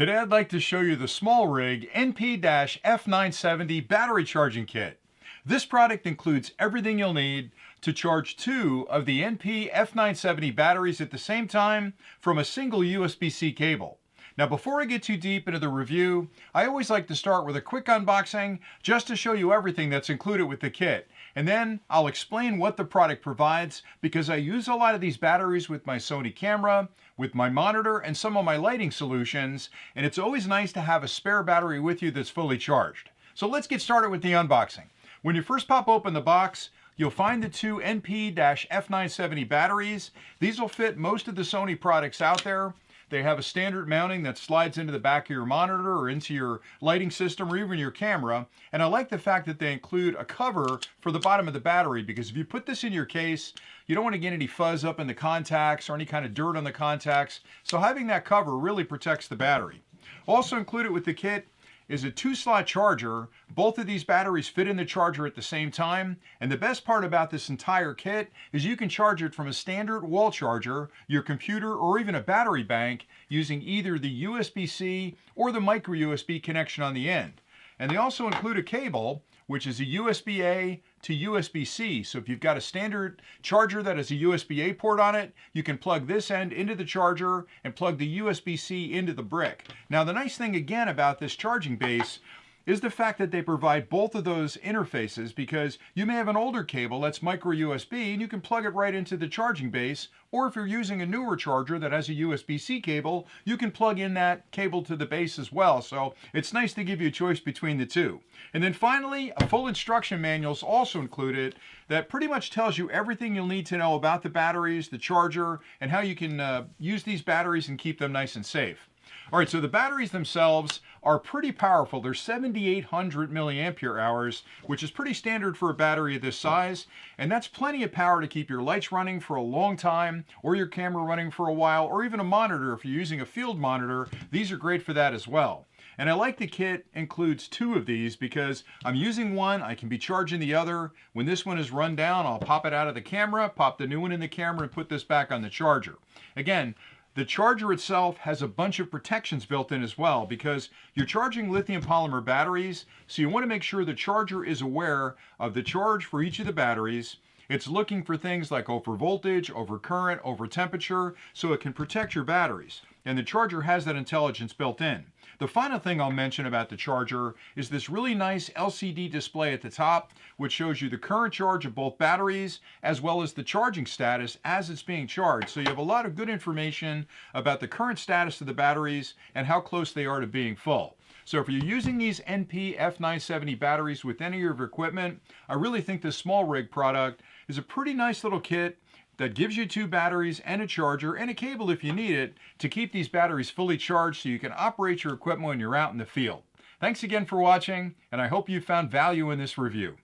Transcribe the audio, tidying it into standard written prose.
Today I'd like to show you the SmallRig NP-F970 battery charging kit. This product includes everything you'll need to charge two of the NP-F970 batteries at the same time from a single USB-C cable. Now before I get too deep into the review, I always like to start with a quick unboxing just to show you everything that's included with the kit. And then I'll explain what the product provides because I use a lot of these batteries with my Sony camera, with my monitor, and some of my lighting solutions, and it's always nice to have a spare battery with you that's fully charged. So let's get started with the unboxing. When you first pop open the box, you'll find the two NP-F970 batteries. These will fit most of the Sony products out there. They have a standard mounting that slides into the back of your monitor or into your lighting system or even your camera. And I like the fact that they include a cover for the bottom of the battery, because if you put this in your case, you don't want to get any fuzz up in the contacts or any kind of dirt on the contacts. So having that cover really protects the battery. Also included with the kit is a 2-slot charger. Both of these batteries fit in the charger at the same time. And the best part about this entire kit is you can charge it from a standard wall charger, your computer, or even a battery bank using either the USB-C or the micro USB connection on the end. And they also include a cable, which is a USB-A to USB-C. So if you've got a standard charger that has a USB-A port on it, you can plug this end into the charger and plug the USB-C into the brick. Now the nice thing again about this charging base is the fact that they provide both of those interfaces, because you may have an older cable that's micro USB and you can plug it right into the charging base, or if you're using a newer charger that has a USB-C cable, you can plug in that cable to the base as well. So it's nice to give you a choice between the two. And then finally, a full instruction manual is also included that pretty much tells you everything you'll need to know about the batteries, the charger, and how you can use these batteries and keep them nice and safe. All right, so the batteries themselves are pretty powerful. They're 7,800 milliampere hours, which is pretty standard for a battery of this size. And that's plenty of power to keep your lights running for a long time, or your camera running for a while, or even a monitor. If you're using a field monitor, these are great for that as well. And I like the kit includes two of these because I'm using one, I can be charging the other. When this one is run down, I'll pop it out of the camera, pop the new one in the camera, and put this back on the charger. Again, the charger itself has a bunch of protections built in as well, because you're charging lithium polymer batteries, so you want to make sure the charger is aware of the charge for each of the batteries. It's looking for things like over voltage, over current, over temperature, so it can protect your batteries. And the charger has that intelligence built in. The final thing I'll mention about the charger is this really nice LCD display at the top, which shows you the current charge of both batteries as well as the charging status as it's being charged. So you have a lot of good information about the current status of the batteries and how close they are to being full. So if you're using these NP-F970 batteries with any of your equipment, I really think this SmallRig product is a pretty nice little kit that gives you two batteries and a charger and a cable if you need it to keep these batteries fully charged so you can operate your equipment when you're out in the field. Thanks again for watching, and I hope you found value in this review.